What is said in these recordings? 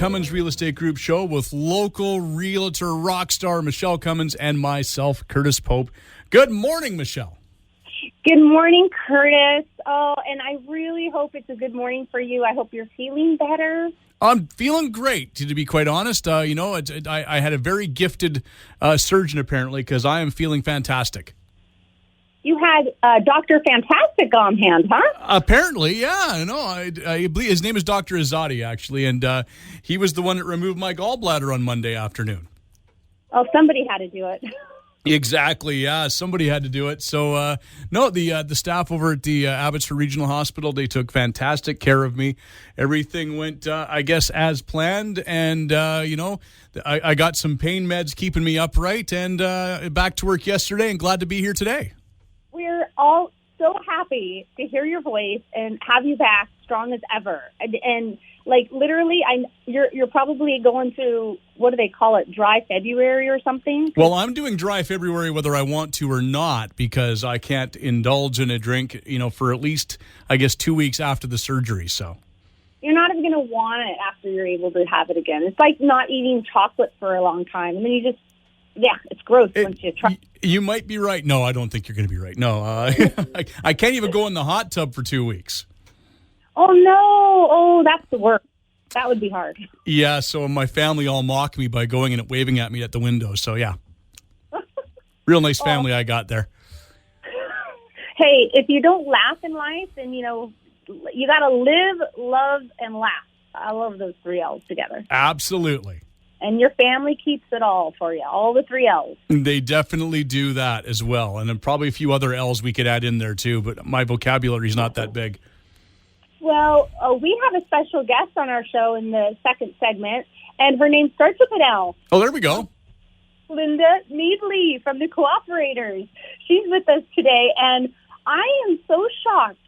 Cummins Real Estate Group show with local realtor rock star Michele Cummins and myself, Curtis Pope. Good morning, Michele. Good morning, Curtis. Oh, and I really hope it's a good morning for you. I hope you're feeling better. I'm feeling great, to be quite honest. I had a very gifted surgeon, apparently, because I am feeling fantastic. You had Dr. Fantastic on hand, huh? Apparently, yeah. No, I believe his name is Dr. Azadi, actually, and he was the one that removed my gallbladder on Monday afternoon. Oh, somebody had to do it. Exactly, yeah. Somebody had to do it. So, no, the staff over at the Abbotsford Regional Hospital, they took fantastic care of me. Everything went, I guess, as planned, and, I got some pain meds keeping me upright, and back to work yesterday, and glad to be here today. We're all so happy to hear your voice and have you back strong as ever. And like literally, you're probably going through, what do they call it, dry February or something? Well, I'm doing dry February whether I want to or not because I can't indulge in a drink, for at least, I guess, 2 weeks after the surgery. So you're not even going to want it after you're able to have it again. It's like not eating chocolate for a long time, and then you just. Yeah, it's gross once you try. You might be right. No, I don't think you're going to be right. No, I can't even go in the hot tub for 2 weeks. Oh, no. Oh, that's the worst. That would be hard. Yeah, so my family all mock me by going and waving at me at the window. So, yeah. Real nice family I got there. Hey, if you don't laugh in life, then, you got to live, love, and laugh. I love those 3 L's together. Absolutely. And your family keeps it all for you, all the 3 L's. They definitely do that as well. And then probably a few other L's we could add in there too, but my vocabulary is not that big. Well, we have a special guest on our show in the second segment, and her name starts with an L. Oh, there we go. Linda Needley from the Cooperators. She's with us today, and I am so shocked.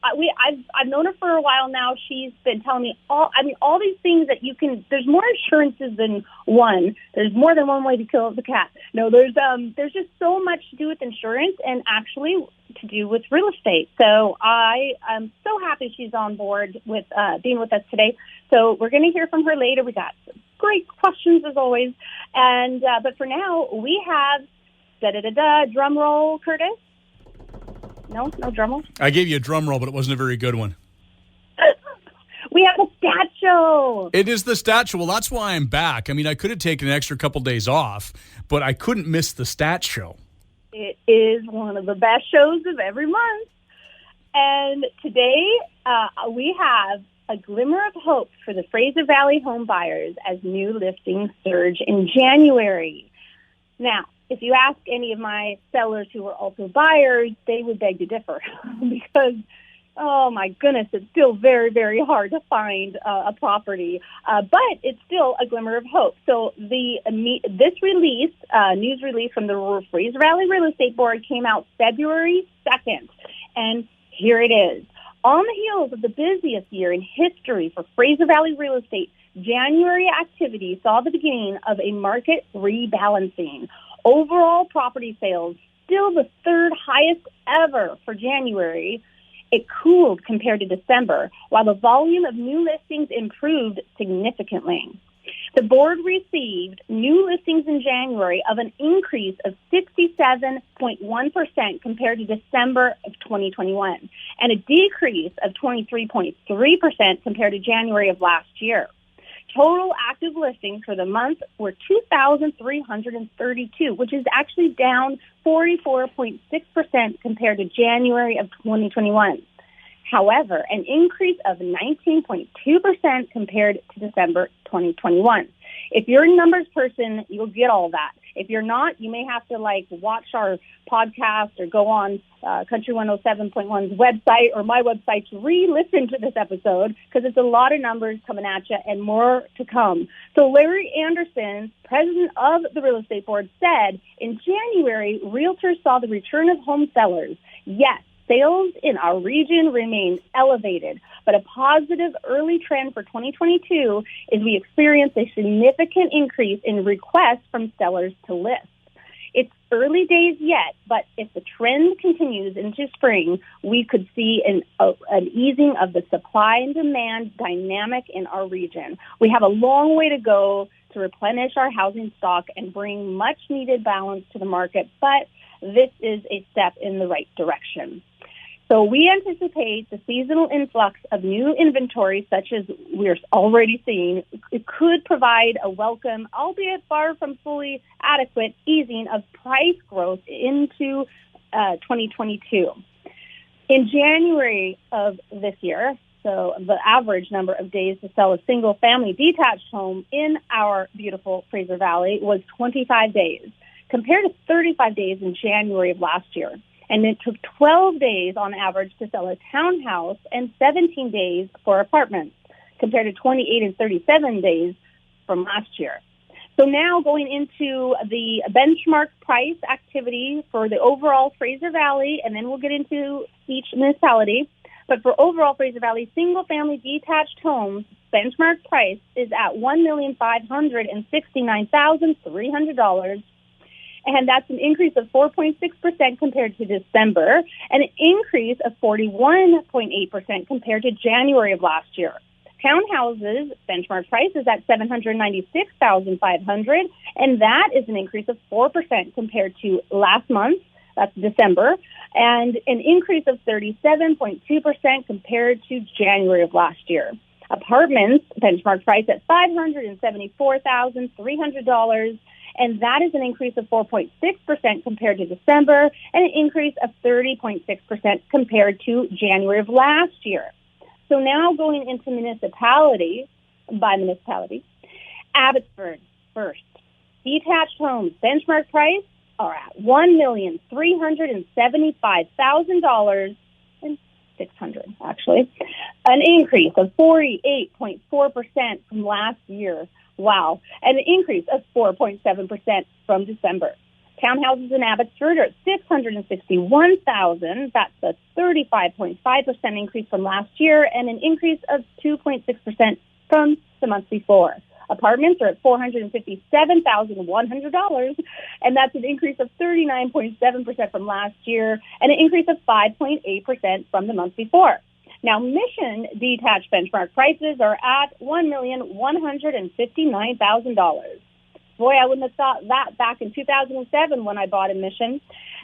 I've known her for a while now. She's been telling me all these things that you can. There's more insurances than one. There's more than one way to kill the cat. No, there's just so much to do with insurance and actually to do with real estate. So I am so happy she's on board with being with us today. So we're going to hear from her later. We got some great questions as always, and but for now we have drum roll, Curtis. No drum roll? I gave you a drum roll, but it wasn't a very good one. We have a stat show. It is the stat show. Well, that's why I'm back. I mean, I could have taken an extra couple days off, but I couldn't miss the stat show. It is one of the best shows of every month. And today we have a glimmer of hope for the Fraser Valley home buyers as new listings surge in January. Now, if you ask any of my sellers who are also buyers, they would beg to differ because, oh my goodness, it's still very, very hard to find a property. But it's still a glimmer of hope. So this release, news release from the Fraser Valley Real Estate Board came out February 2nd. And here it is. On the heels of the busiest year in history for Fraser Valley real estate, January activity saw the beginning of a market rebalancing. Overall property sales, still the third highest ever for January. It cooled compared to December, while the volume of new listings improved significantly. The board received new listings in January of an increase of 67.1% compared to December of 2021, and a decrease of 23.3% compared to January of last year. Total active listings for the month were 2,332, which is actually down 44.6% compared to January of 2021. However, an increase of 19.2% compared to December 2021. If you're a numbers person, you'll get all that. If you're not, you may have to watch our podcast or go on Country 107.1's website or my website to re-listen to this episode because it's a lot of numbers coming at you and more to come. So Larry Anderson, president of the real estate board, said in January, realtors saw the return of home sellers. Yes, sales in our region remain elevated, but a positive early trend for 2022 is we experienced a significant increase in requests from sellers to list. It's early early days yet, but if the trend continues into spring, we could see an easing of the supply and demand dynamic in our region. We have a long way to go to replenish our housing stock and bring much-needed balance to the market, but this is a step in the right direction. So we anticipate the seasonal influx of new inventory, such as we're already seeing, it could provide a welcome, albeit far from fully adequate, easing of price growth into 2022. In January of this year, so the average number of days to sell a single-family detached home in our beautiful Fraser Valley was 25 days, compared to 35 days in January of last year. And it took 12 days on average to sell a townhouse and 17 days for apartments, compared to 28 and 37 days from last year. So now going into the benchmark price activity for the overall Fraser Valley, and then we'll get into each municipality. But for overall Fraser Valley single-family detached homes, benchmark price is at $1,569,300. And that's an increase of 4.6% compared to December, and an increase of 41.8% compared to January of last year. Townhouses benchmark price is at $796,500, and that is an increase of 4% compared to last month, that's December, and an increase of 37.2% compared to January of last year. Apartments benchmark price at $574,300, and that is an increase of 4.6% compared to December, and an increase of 30.6% compared to January of last year. So now going into municipality, by municipality, Abbotsford first. Detached homes benchmark price are at $1,375,000 and $600 actually, an increase of 48.4% from last year. Wow. And an increase of 4.7% from December. Townhouses in Abbotsford are at $661,000. That's a 35.5% increase from last year and an increase of 2.6% from the month before. Apartments are at $457,100, and that's an increase of 39.7% from last year and an increase of 5.8% from the month before. Now, Mission detached benchmark prices are at $1,159,000. Boy, I wouldn't have thought that back in 2007 when I bought a Mission.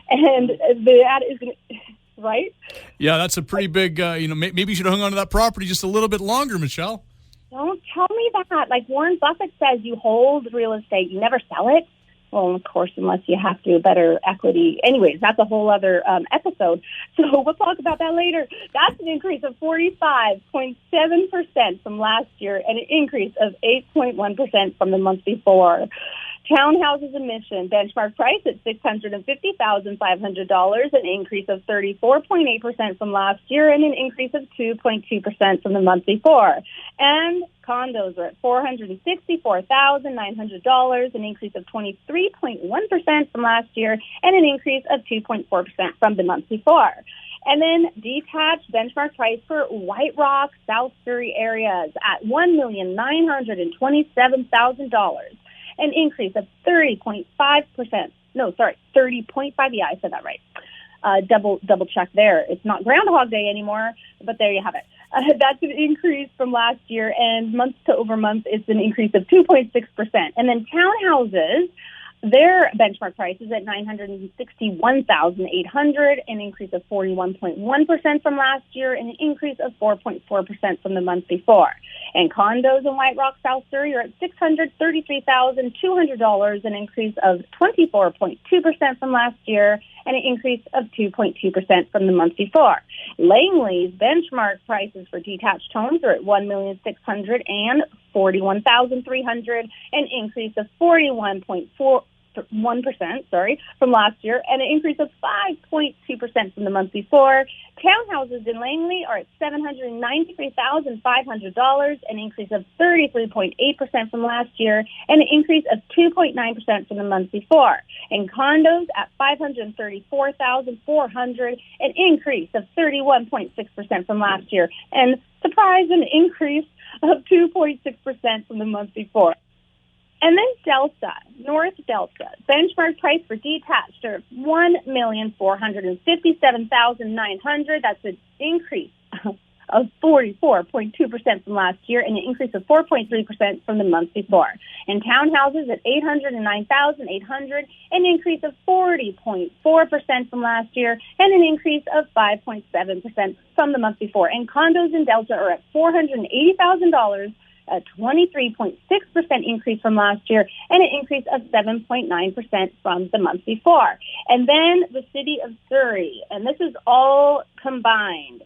And that is, right? Yeah, that's a pretty big, maybe you should have hung on to that property just a little bit longer, Michele. Don't tell me that. Like Warren Buffett says, you hold real estate, you never sell it. Well, of course, unless you have to better equity. Anyways, that's a whole other episode. So we'll talk about that later. That's an increase of 45.7% from last year and an increase of 8.1% from the month before. Townhouses in Mission benchmark price at $650,500, an increase of 34.8% from last year and an increase of 2.2% from the month before. And condos are at $464,900, an increase of 23.1% from last year and an increase of 2.4% from the month before. And then detached benchmark price for White Rock, South Surrey areas at $1,927,000. An increase of 30.5%. No, sorry, 30.5. Yeah, I said that right. Double check there. It's not Groundhog Day anymore, but there you have it. That's an increase from last year, and month to over month, it's an increase of 2.6%. And then townhouses, their benchmark price is at $961,800, an increase of 41.1% from last year, and an increase of 4.4% from the month before. And condos in White Rock, South Surrey are at $633,200, an increase of 24.2% from last year, and an increase of 2.2% from the month before. Langley's benchmark prices for detached homes are at $1,641,300, an increase of 41.1% from last year, and an increase of 5.2% from the month before. Townhouses in Langley are at $793,500, an increase of 33.8% from last year, and an increase of 2.9% from the month before. And condos at $534,400, an increase of 31.6% from last year, and surprise, an increase of 2.6% from the month before. And then Delta, North Delta, benchmark price for detached are $1,457,900. That's an increase of 44.2% from last year and an increase of 4.3% from the month before. And townhouses at $809,800, an increase of 40.4% from last year and an increase of 5.7% from the month before. And condos in Delta are at $480,000, a 23.6% increase from last year and an increase of 7.9% from the month before. And then the city of Surrey, and this is all combined,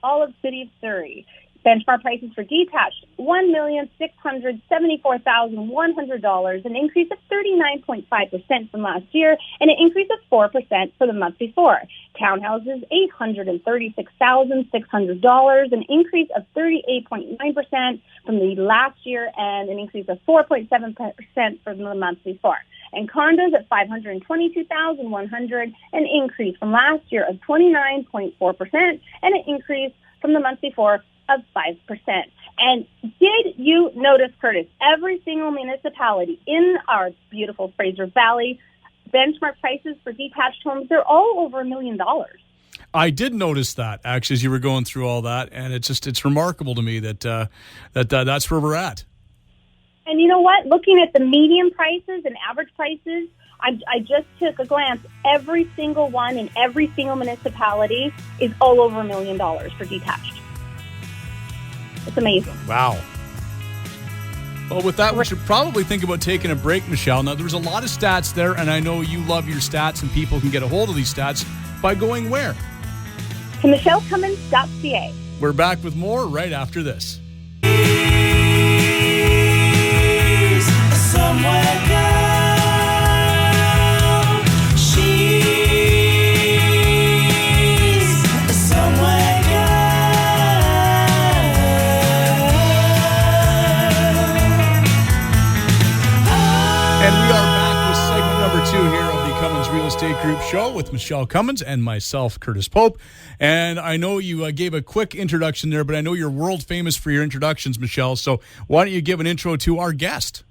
all of city of Surrey. Benchmark prices for detached, $1,674,100, an increase of 39.5% from last year, and an increase of 4% for the month before. Townhouses, $836,600, an increase of 38.9% from the last year, and an increase of 4.7% from the month before. And condos at $522,100, an increase from last year of 29.4%, and an increase from the month before of 5%. And did you notice, Curtis, every single municipality in our beautiful Fraser Valley, benchmark prices for detached homes, they're all over $1 million. I did notice that, actually, as you were going through all that, and it's remarkable to me that that's where we're at. And you know what? Looking at the median prices and average prices, I just took a glance. Every single one in every single municipality is all over $1 million for detached. It's amazing. Wow. Well, with that, we should probably think about taking a break, Michele. Now, there's a lot of stats there, and I know you love your stats, and people can get a hold of these stats by going where? To michellecummins.ca. We're back with more right after this. Somewhere down, she's somewhere down. And we are back with segment number 2 here of the Cummins Real Estate Group show with Michele Cummins and myself, Curtis Pope. And I know you gave a quick introduction there, but I know you're world famous for your introductions, Michele. So why don't you give an intro to our guest?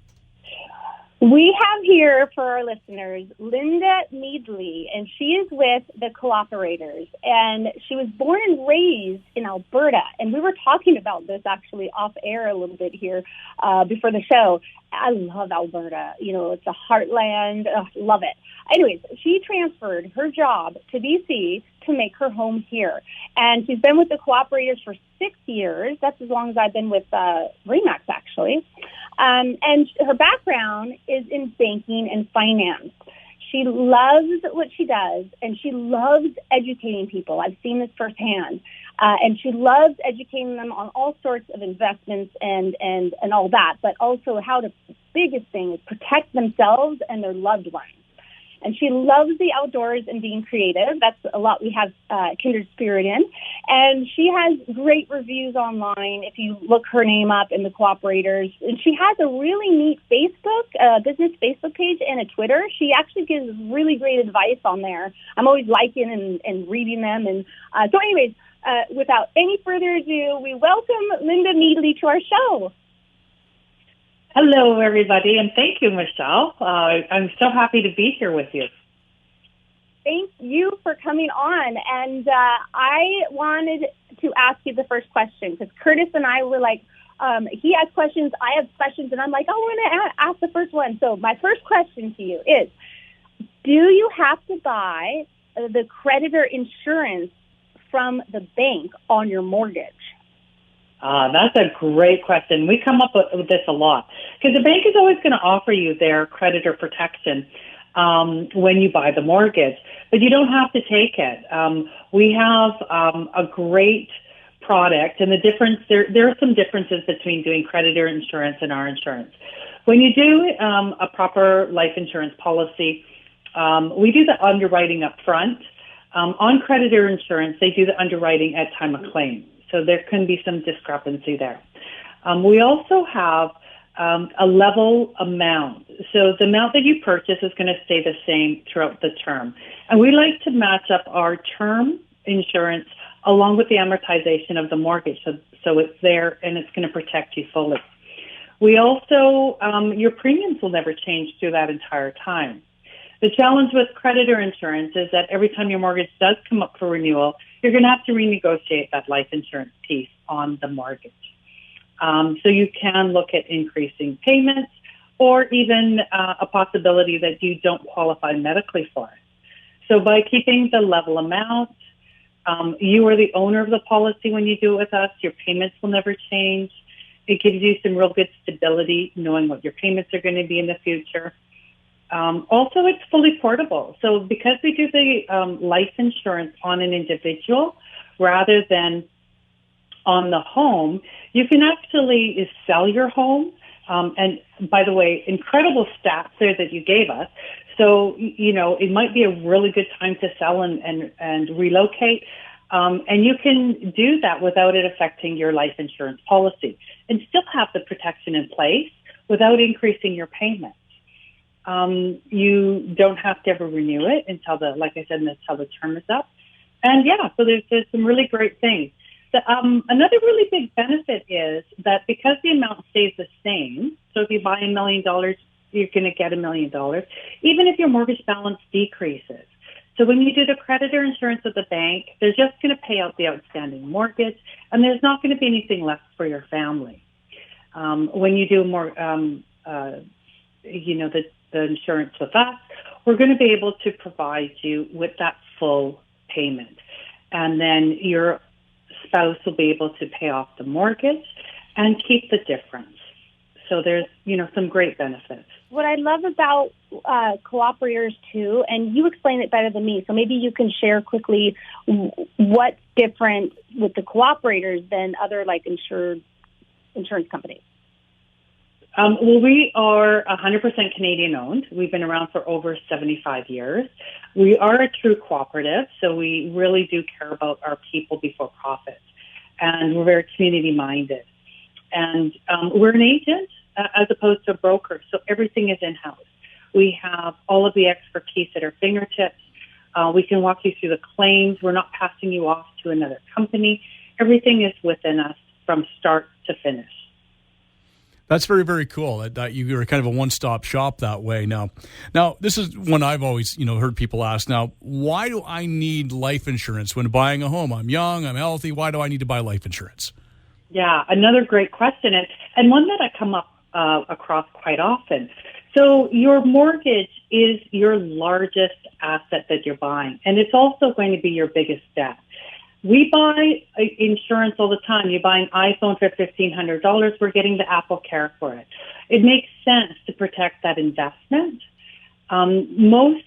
We have here for our listeners Linda Needley, and she is with the Cooperators, and she was born and raised in Alberta, and we were talking about this actually off air a little bit here before the show. I love Alberta. You know, it's a heartland. Love it. Anyways, she transferred her job to BC to make her home here, and she's been with the Cooperators for 6 years. That's as long as I've been with Remax, actually. And her background is in banking and finance. She loves what she does, and she loves educating people. I've seen this firsthand. And she loves educating them on all sorts of investments and all that, but also how the biggest thing is protect themselves and their loved ones. And she loves the outdoors and being creative. That's a lot we have kindred spirit in. And she has great reviews online if you look her name up in the Cooperators. And she has a really neat business Facebook page and a Twitter. She actually gives really great advice on there. I'm always liking and reading them. And so anyways, without any further ado, we welcome Linda Needley to our show. Hello, everybody, and thank you, Michele. I'm so happy to be here with you. Thank you for coming on. And I wanted to ask you the first question because Curtis and I were like, he has questions, I have questions, and I'm like, I want to ask the first one. So my first question to you is, do you have to buy the Creditor insurance from the bank on your mortgage? That's a great question. We come up with this a lot because the bank is always going to offer you their creditor protection when you buy the mortgage, but you don't have to take it. We have a great product, and the difference there are some differences between doing creditor insurance and our insurance. When you do a proper life insurance policy, we do the underwriting up front. On creditor insurance, they do the underwriting at time of claim. So there can be some discrepancy there. We also have a level amount. So the amount that you purchase is going to stay the same throughout the term. And we like to match up our term insurance along with the amortization of the mortgage. So it's there and it's going to protect you fully. We also, your premiums will never change through that entire time. The challenge with creditor insurance is that every time your mortgage does come up for renewal, you're going to have to renegotiate that life insurance piece on the mortgage. So you can look at increasing payments or even a possibility that you don't qualify medically for it. So by keeping the level amount, you are the owner of the policy when you do it with us. Your payments will never change. It gives you some real good stability, knowing what your payments are going to be in the future. Also, it's fully portable. So because we do the life insurance on an individual rather than on the home, you can actually sell your home. And by the way, incredible stats there that you gave us. So, you know, it might be a really good time to sell and relocate. And you can do that without it affecting your life insurance policy and still have the protection in place without increasing your payments. You don't have to ever renew it until until the term is up. And yeah, so there's some really great things. Another really big benefit is that because the amount stays the same, so if you buy $1 million, you're going to get $1 million, even if your mortgage balance decreases. So when you do the creditor insurance with the bank, they're just going to pay out the outstanding mortgage, and there's not going to be anything left for your family. When you do more, the insurance with us, we're going to be able to provide you with that full payment. And then your spouse will be able to pay off the mortgage and keep the difference. So there's, some great benefits. What I love about Cooperators too, and you explain it better than me, so maybe you can share quickly what's different with the Cooperators than other insurance companies. Well, we are 100% Canadian owned. We've been around for over 75 years. We are a true cooperative, so we really do care about our people before profit. And we're very community minded. And we're an agent as opposed to a broker, so everything is in-house. We have all of the expertise at our fingertips. We can walk you through the claims. We're not passing you off to another company. Everything is within us from start to finish. That's very, very cool that you are kind of a one-stop shop that way. Now, this is one I've always, heard people ask. Now, why do I need life insurance when buying a home? I'm young, I'm healthy. Why do I need to buy life insurance? Yeah, another great question, and one that I come up across quite often. So your mortgage is your largest asset that you're buying, and it's also going to be your biggest debt. We buy insurance all the time. You buy an iPhone for $1,500, we're getting the Apple Care for it. It makes sense to protect that investment. Most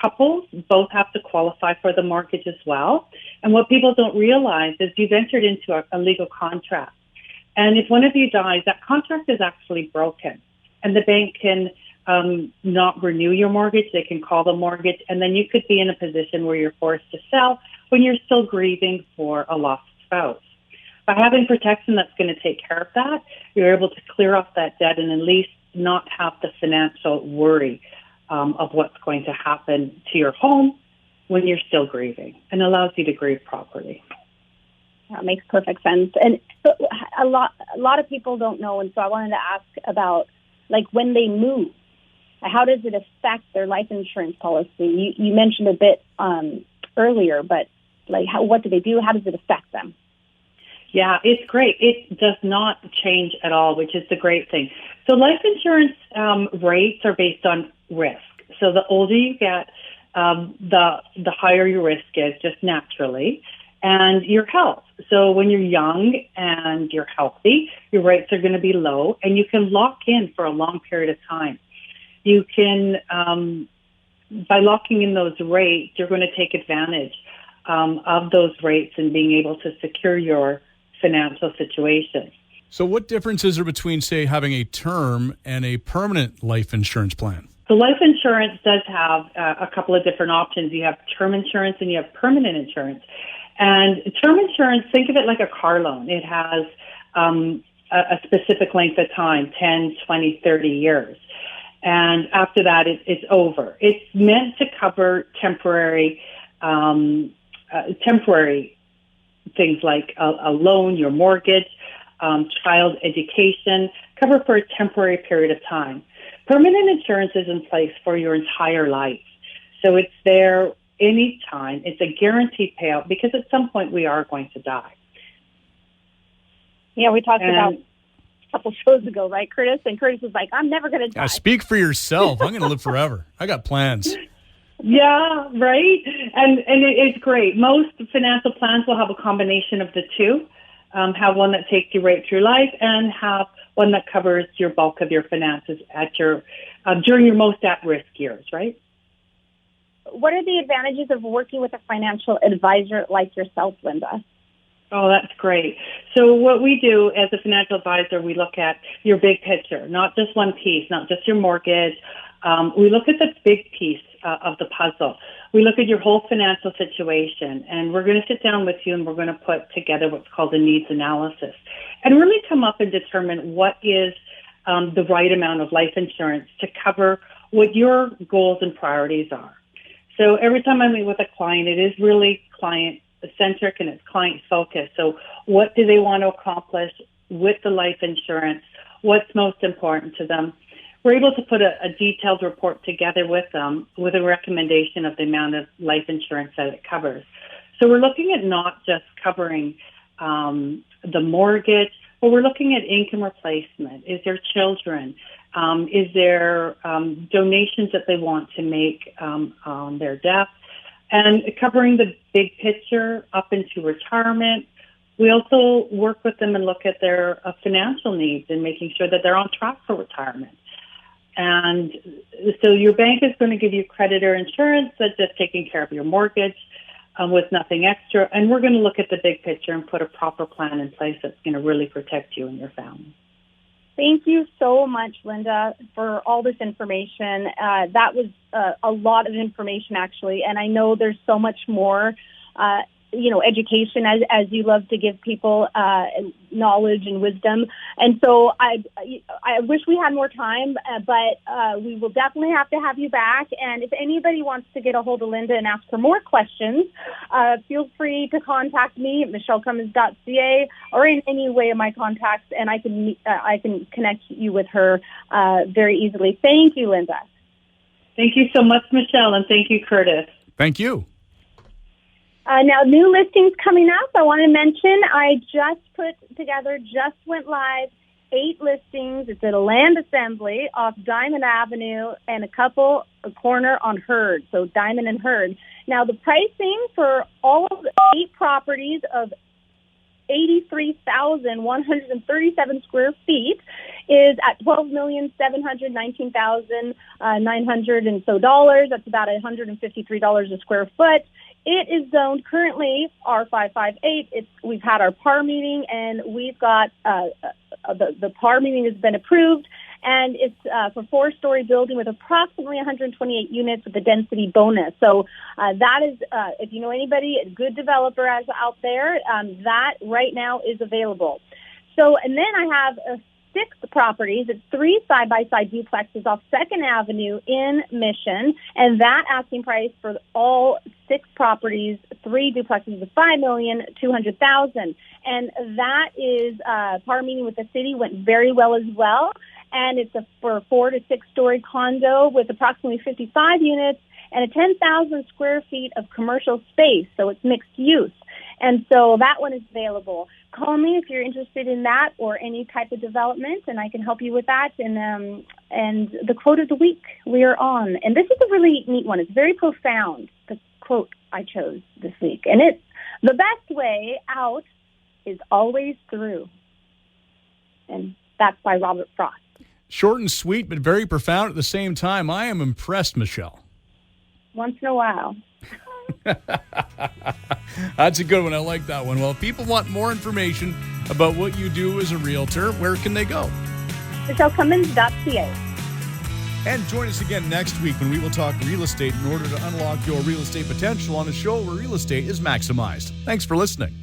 couples both have to qualify for the mortgage as well. And what people don't realize is you've entered into a legal contract. And if one of you dies, that contract is actually broken. And the bank can not renew your mortgage. They can call the mortgage. And then you could be in a position where you're forced to sell when you're still grieving for a lost spouse. By having protection that's going to take care of that, you're able to clear off that debt and at least not have the financial worry of what's going to happen to your home when you're still grieving, and allows you to grieve properly. That makes perfect sense. And a lot of people don't know, and so I wanted to ask about, when they move, how does it affect their life insurance policy? You mentioned a bit earlier, but what do they do? How does it affect them? Yeah, it's great. It does not change at all, which is the great thing. So life insurance rates are based on risk. So the older you get, the higher your risk is, just naturally, and your health. So when you're young and you're healthy, your rates are going to be low, and you can lock in for a long period of time. You can, by locking in those rates, you're going to take advantage of those rates and being able to secure your financial situation. So what difference is there between, say, having a term and a permanent life insurance plan? So life insurance does have a couple of different options. You have term insurance and you have permanent insurance. And term insurance, think of it like a car loan. It has a specific length of time, 10, 20, 30 years. And after that, it's over. It's meant to cover temporary things like a loan, your mortgage, child education, cover for a temporary period of time. Permanent insurance is in place for your entire life. So it's there anytime. It's a guaranteed payout because at some point we are going to die. Yeah, we talked about a couple shows ago, right, Curtis? And Curtis was like, I'm never going to die. Speak for yourself. I'm going to live forever. I got plans. Yeah, right. And it's great. Most financial plans will have a combination of the two. Have one that takes you right through life and have one that covers your bulk of your finances at your during your most at-risk years, right? What are the advantages of working with a financial advisor like yourself, Linda? Oh, that's great. So what we do as a financial advisor, we look at your big picture, not just one piece, not just your mortgage. We look at the big piece of the puzzle. We look at your whole financial situation, and we're going to sit down with you and we're going to put together what's called a needs analysis and really come up and determine what is the right amount of life insurance to cover what your goals and priorities are. So every time I meet with a client, it is really client-centric and it's client-focused. So what do they want to accomplish with the life insurance? What's most important to them? We're able to put a detailed report together with them with a recommendation of the amount of life insurance that it covers. So we're looking at not just covering the mortgage, but we're looking at income replacement. Is there children? Is there donations that they want to make on their death? And covering the big picture up into retirement. We also work with them and look at their financial needs and making sure that they're on track for retirement. And so your bank is going to give you creditor insurance that's just taking care of your mortgage with nothing extra. And we're going to look at the big picture and put a proper plan in place that's going to really protect you and your family. Thank you so much, Linda, for all this information. That was a lot of information, actually, and I know there's so much more, education, as you love to give people knowledge and wisdom. And so I wish we had more time, but we will definitely have to have you back. And if anybody wants to get a hold of Linda and ask her more questions, feel free to contact me at michellecummins.ca or in any way of my contacts, and I can connect you with her very easily. Thank you, Linda. Thank you so much, Michelle, and thank you, Curtis. Thank you. Now, new listings coming up. I want to mention I just went live, 8 listings. It's at a land assembly off Diamond Avenue and a corner on Hurd, so Diamond and Hurd. Now, the pricing for all of the 8 properties of 83,137 square feet is at $12,719,900 and so dollars. That's about $153 a square foot. It is zoned currently R558. We've had our PAR meeting, and we've got the PAR meeting has been approved, and it's for 4-story building with approximately 128 units with a density bonus. So that is, if you know anybody, a good developer out there, that right now is available. So, and then I have 6 properties. It's 3 side-by-side duplexes off 2nd Avenue in Mission, and that asking price for all 6 properties, 3 duplexes, is $5,200,000. And that is PAR meeting with the city went very well as well, and it's for a 4 to 6-story condo with approximately 55 units and a 10,000 square feet of commercial space, so it's mixed use. And so that one is available. Call me if you're interested in that or any type of development, and I can help you with that. And the quote of the week we are on. And this is a really neat one. It's very profound, the quote I chose this week. And it's, the best way out is always through. And that's by Robert Frost. Short and sweet, but very profound at the same time. I am impressed, Michelle. Once in a while. That's a good one. I like that one. Well, if people want more information about what you do as a realtor, where can they go? MichelleCummins.ca. And join us again next week when we will talk real estate in order to unlock your real estate potential on a show where real estate is maximized. Thanks for listening.